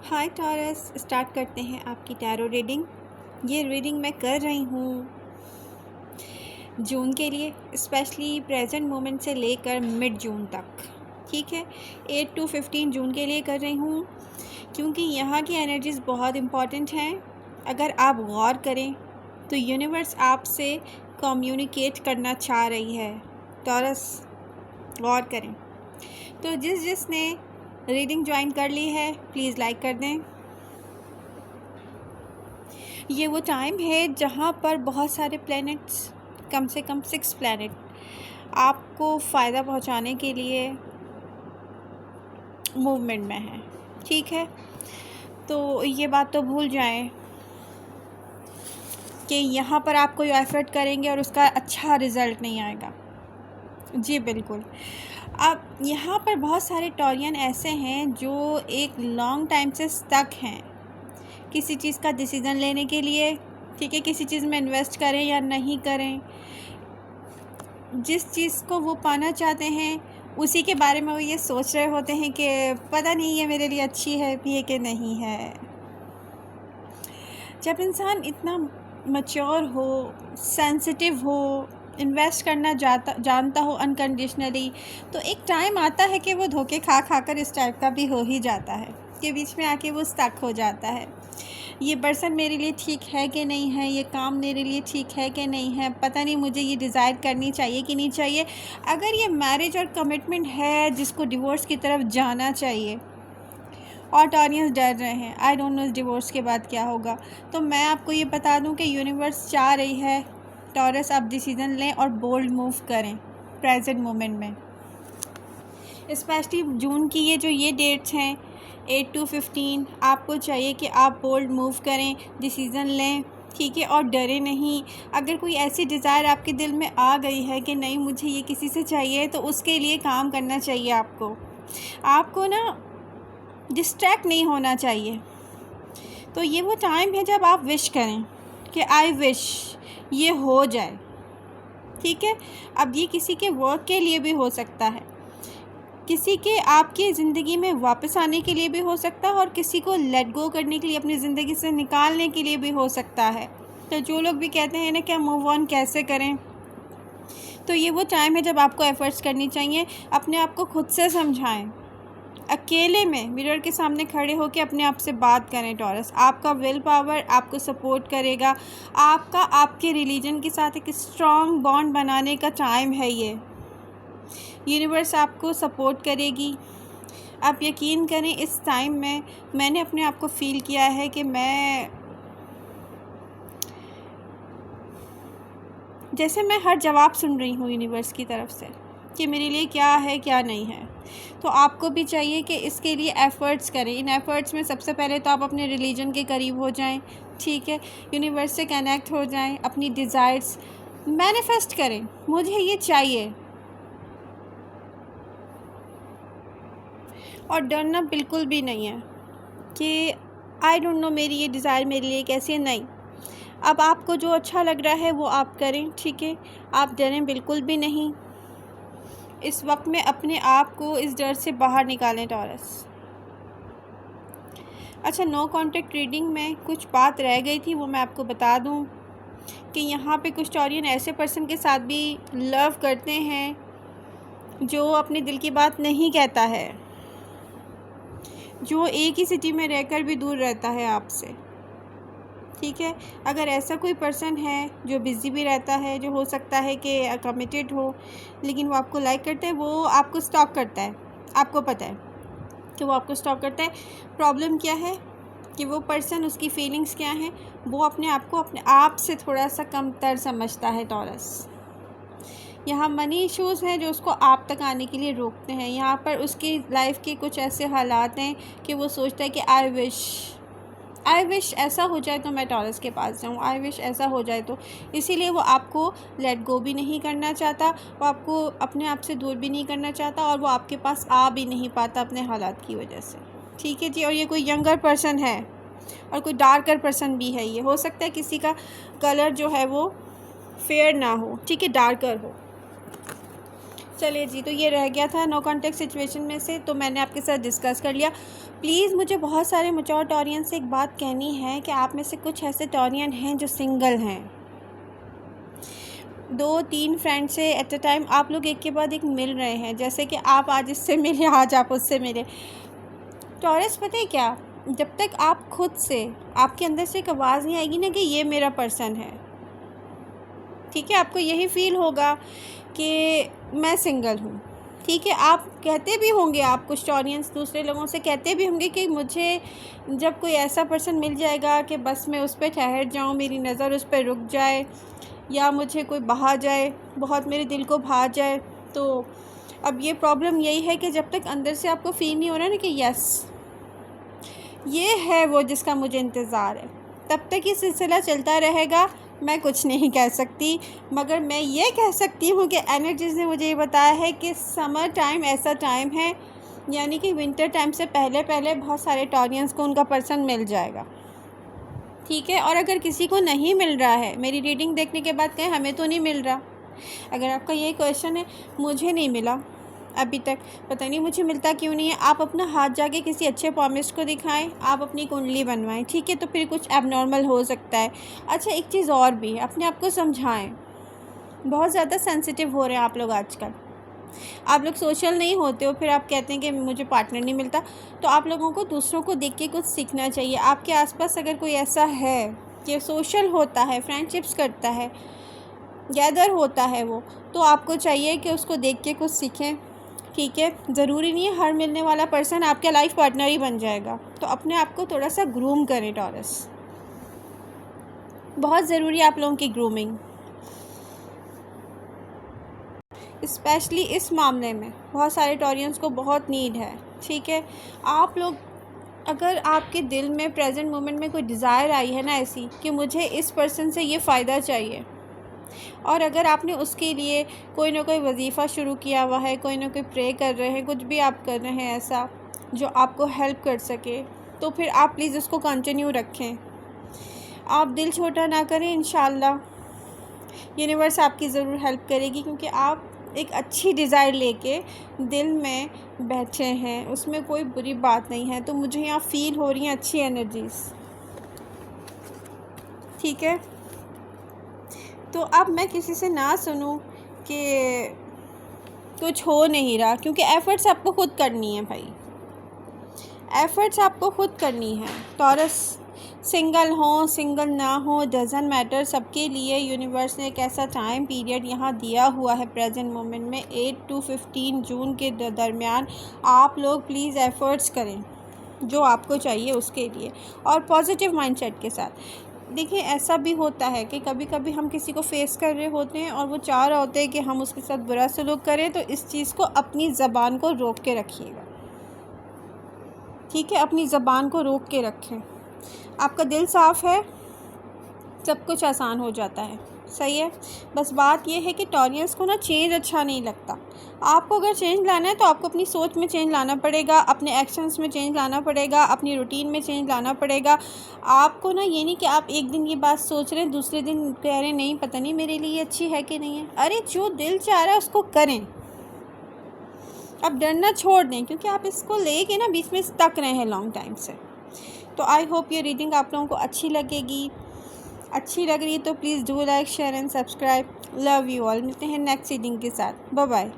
हाय taurus, start करते हैं आपकी टैरो रीडिंग। ये रीडिंग मैं कर रही हूँ जून के लिए, स्पेशली प्रेजेंट मोमेंट से लेकर मिड जून तक। ठीक है, 8 to 15 जून के लिए कर रही हूँ क्योंकि यहाँ की एनर्जीज़ बहुत इम्पॉर्टेंट हैं। अगर आप गौर करें तो यूनिवर्स आपसे कम्युनिकेट करना चाह रही है। टॉरस, गौर करें। तो जिसने रीडिंग ज्वाइन कर ली है प्लीज़ लाइक कर दें। ये वो टाइम है जहाँ पर बहुत सारे प्लैनेट्स, कम से कम 6 प्लैनेट आपको फ़ायदा पहुँचाने के लिए मूवमेंट में है। ठीक है, तो ये बात तो भूल जाएं कि यहाँ पर आप कोई एफ़र्ट करेंगे और उसका अच्छा रिज़ल्ट नहीं आएगा। जी बिल्कुल। अब यहाँ पर बहुत सारे टॉरियन ऐसे हैं जो एक लॉन्ग टाइम से स्टक हैं किसी चीज़ का डिसीज़न लेने के लिए। ठीक है, किसी चीज़ में इन्वेस्ट करें या नहीं करें, जिस चीज़ को वो पाना चाहते हैं उसी के बारे में वो ये सोच रहे होते हैं कि पता नहीं ये मेरे लिए अच्छी है भी है कि नहीं है। जब इंसान इतना मैच्योर हो, सेंसिटिव हो, इन्वेस्ट करना जानता हो अनकंडीशनली, तो एक टाइम आता है कि वो धोखे खा कर इस टाइप का भी हो ही जाता है कि बीच में आके वो स्टक हो जाता है। ये पर्सन मेरे लिए ठीक है कि नहीं है, ये काम मेरे लिए ठीक है कि नहीं है, पता नहीं मुझे ये डिज़ायर करनी चाहिए कि नहीं चाहिए। अगर ये मैरिज और कमिटमेंट है जिसको डिवोर्स की तरफ जाना चाहिए और टॉरियंस डर रहे हैं, आई डोंट नो इस डिवोर्स के बाद क्या होगा, तो मैं आपको ये बता दूं कि यूनिवर्स चाह रही है टॉरस आप डिसीज़न लें और बोल्ड मूव करें प्रेजेंट मोमेंट में। स्पेशली जून की ये डेट्स हैं 8 to 15, आपको चाहिए कि आप बोल्ड मूव करें, डिसीज़न लें। ठीक है, और डरे नहीं। अगर कोई ऐसी डिज़ायर आपके दिल में आ गई है कि नहीं मुझे ये किसी से चाहिए, तो उसके लिए काम करना चाहिए। आपको ना डिस्ट्रैक्ट नहीं होना चाहिए। तो ये वो टाइम है जब आप विश करें कि आई विश ये हो जाए। ठीक है, अब ये किसी के वर्क के लिए भी हो सकता है, किसी के आपकी ज़िंदगी में वापस आने के लिए भी हो सकता है, और किसी को लेट गो करने के लिए, अपनी ज़िंदगी से निकालने के लिए भी हो सकता है। तो जो लोग भी कहते हैं ना क्या मूव ऑन कैसे करें, तो ये वो टाइम है जब आपको एफ़र्ट्स करनी चाहिए। अपने आप को खुद से समझाएं, अकेले में मिरर के सामने खड़े होकर अपने आप से बात करें। टॉरस, आपका विल पावर आपको सपोर्ट करेगा। आपके रिलीजन के साथ एक स्ट्रॉन्ग बॉन्ड बनाने का टाइम है ये। यूनिवर्स आपको सपोर्ट करेगी। आप यकीन करें, इस टाइम में मैंने अपने आप को फ़ील किया है कि मैं हर जवाब सुन रही हूँ यूनिवर्स की तरफ से कि मेरे लिए क्या है क्या नहीं है। तो आपको भी चाहिए कि इसके लिए एफ़र्ट्स करें। इन एफ़र्ट्स में सबसे पहले तो आप अपने रिलीजन के करीब हो जाएं। ठीक है, यूनिवर्स से कनेक्ट हो जाएं, अपनी डिज़ायर्स मैनिफेस्ट करें, मुझे ये चाहिए। और डरना बिल्कुल भी नहीं है कि आई डोंट नो मेरी ये डिज़ायर मेरे लिए कैसी है। नहीं, अब आपको जो अच्छा लग रहा है वो आप करें। ठीक है, आप डरें बिल्कुल भी नहीं। इस वक्त में अपने आप को इस डर से बाहर निकालें। टॉरस, अच्छा, नो कॉन्टेक्ट रीडिंग में कुछ बात रह गई थी, वो मैं आपको बता दूं कि यहाँ पे कुछ टॉरियन ऐसे पर्सन के साथ भी लव करते हैं जो अपने दिल की बात नहीं कहता है, जो एक ही सिटी में रहकर भी दूर रहता है आपसे। ठीक है, अगर ऐसा कोई पर्सन है जो बिज़ी भी रहता है, जो हो सकता है कि कमिटेड हो, लेकिन वो आपको लाइक करता है, वो आपको स्टॉक करता है, आपको पता है कि वो आपको स्टॉक करता है। प्रॉब्लम क्या है कि वो पर्सन, उसकी फीलिंग्स क्या हैं, वो अपने आप को अपने आप से थोड़ा सा कमतर समझता है। टॉरस, यहाँ मनी इश्यूज़ हैं जो उसको आप तक आने के लिए रोकते हैं। यहाँ पर उसकी लाइफ के कुछ ऐसे हालात हैं कि वो सोचता है कि आई विश ऐसा हो जाए तो मैं टॉरस के पास जाऊँ, आई विश ऐसा हो जाए तो। इसीलिए वो आपको लेट गो भी नहीं करना चाहता, वो आपको अपने आप से दूर भी नहीं करना चाहता, और वो आपके पास आ भी नहीं पाता अपने हालात की वजह से। ठीक है जी, और ये कोई यंगर पर्सन है और कोई डार्कर पर्सन भी है। ये हो सकता है किसी का कलर जो है वो फेयर ना हो, ठीक है, डार्कर हो। चलिए जी, तो ये रह गया था नो कॉन्टेक्ट सिचुएशन में से, तो मैंने आपके साथ डिस्कस कर लिया। प्लीज़ मुझे बहुत सारे मैच्योर टॉरियन से एक बात कहनी है कि आप में से कुछ ऐसे टॉरियन हैं जो सिंगल हैं। 2-3 फ्रेंड से एट अ टाइम आप लोग एक के बाद एक मिल रहे हैं, जैसे कि आप आज इससे मिले, आज आप उससे मिले। टॉरस पता है क्या, जब तक आप खुद से, आपके अंदर से एक आवाज़ नहीं आएगी ना कि ये मेरा पर्सन है, ठीक है, आपको यही फील होगा कि मैं सिंगल हूँ, ठीक है। आप कहते भी होंगे, आप कुछ टॉरियंस दूसरे लोगों से कहते भी होंगे कि मुझे जब कोई ऐसा पर्सन मिल जाएगा कि बस मैं उस पर ठहर जाऊँ, मेरी नज़र उस पर रुक जाए, या मुझे कोई बहा जाए, बहुत मेरे दिल को भा जाए। तो अब ये प्रॉब्लम यही है कि जब तक अंदर से आपको फील नहीं हो रहा ना कि यस ये है वो जिसका मुझे इंतज़ार है, तब तक ये सिलसिला चलता रहेगा। मैं कुछ नहीं कह सकती, मगर मैं ये कह सकती हूँ कि एनर्जीज़ ने मुझे ये बताया है कि समर टाइम ऐसा टाइम है, यानी कि विंटर टाइम से पहले पहले बहुत सारे टॉरियंस को उनका पर्सन मिल जाएगा, ठीक है। और अगर किसी को नहीं मिल रहा है, मेरी रीडिंग देखने के बाद कहें हमें तो नहीं मिल रहा, अगर आपका ये क्वेश्चन है मुझे नहीं मिला अभी तक, पता नहीं मुझे मिलता क्यों नहीं है, आप अपना हाथ जाके किसी अच्छे पॉमिस्ट को दिखाएं, आप अपनी कुंडली बनवाएं, ठीक है, तो फिर कुछ एबनॉर्मल हो सकता है। अच्छा, एक चीज़ और भी है, अपने आप को समझाएं। बहुत ज़्यादा सेंसिटिव हो रहे हैं आप लोग आजकल, आप लोग सोशल नहीं होते हो, फिर आप कहते हैं कि मुझे पार्टनर नहीं मिलता। तो आप लोगों को दूसरों को देख के कुछ सीखना चाहिए। आपके आसपास अगर कोई ऐसा है कि सोशल होता है, फ्रेंडशिप्स करता है, गैदर होता है वो, तो आपको चाहिए कि उसको देख के कुछ सीखें, ठीक है। ज़रूरी नहीं है हर मिलने वाला पर्सन आपका लाइफ पार्टनर ही बन जाएगा, तो अपने आप को थोड़ा सा ग्रूम करें टॉरस, बहुत ज़रूरी है आप लोगों की ग्रूमिंग, स्पेशली इस मामले में बहुत सारे टॉरियंस को बहुत नीड है, ठीक है। आप लोग, अगर आपके दिल में प्रेजेंट मोमेंट में कोई डिज़ायर आई है ना ऐसी कि मुझे इस पर्सन से ये फ़ायदा चाहिए, और अगर आपने उसके लिए कोई ना कोई वजीफ़ा शुरू किया हुआ है, कोई ना कोई प्रे कर रहे हैं, कुछ भी आप कर रहे हैं ऐसा जो आपको हेल्प कर सके, तो फिर आप प्लीज़ उसको कंटिन्यू रखें। आप दिल छोटा ना करें, इंशाल्लाह यूनिवर्स आपकी ज़रूर हेल्प करेगी, क्योंकि आप एक अच्छी डिज़ायर लेके दिल में बैठे हैं, उसमें कोई बुरी बात नहीं है। तो मुझे यहाँ फ़ील हो रही हैं अच्छी एनर्जीज़, ठीक है। तो अब मैं किसी से ना सुनूं कि कुछ हो नहीं रहा, क्योंकि एफ़र्ट्स आपको खुद करनी है भाई, एफ़र्ट्स आपको खुद करनी है। टॉरस सिंगल हो सिंगल ना हो डज़न्ट मैटर, सबके लिए यूनिवर्स ने एक ऐसा टाइम पीरियड यहाँ दिया हुआ है प्रेजेंट मोमेंट में 8 to 15 जून के दरमियान। आप लोग प्लीज़ एफ़र्ट्स करें जो आपको चाहिए उसके लिए, और पॉजिटिव माइंडसेट के साथ। देखिए, ऐसा भी होता है कि कभी कभी हम किसी को फेस कर रहे होते हैं और वो चाह रहा होता है कि हम उसके साथ बुरा सलूक करें, तो इस चीज़ को, अपनी ज़बान को रोक के रखिएगा, ठीक है, अपनी ज़बान को रोक के रखें। आपका दिल साफ़ है, सब कुछ आसान हो जाता है, सही है। बस बात यह है कि टॉरियंस को ना चेंज अच्छा नहीं लगता। आपको अगर चेंज लाना है तो आपको अपनी सोच में चेंज लाना पड़ेगा, अपने एक्शंस में चेंज लाना पड़ेगा, अपनी रूटीन में चेंज लाना पड़ेगा। आपको ना ये नहीं कि आप एक दिन ये बात सोच रहे हैं, दूसरे दिन कह रहे हैं नहीं पता नहीं मेरे लिए अच्छी है कि नहीं है। अरे जो दिल चाह रहा है उसको करें, अब डरना छोड़ दें, क्योंकि आप इसको लेके ना बीच में स्टक रहे हैं लॉन्ग टाइम से। तो आई होप ये रीडिंग आप लोगों को अच्छी लगेगी। अच्छी लग रही है तो please do like, share and subscribe. Love you all. मिलते हैं नेक्स्ट रीडिंग के साथ। Bye bye.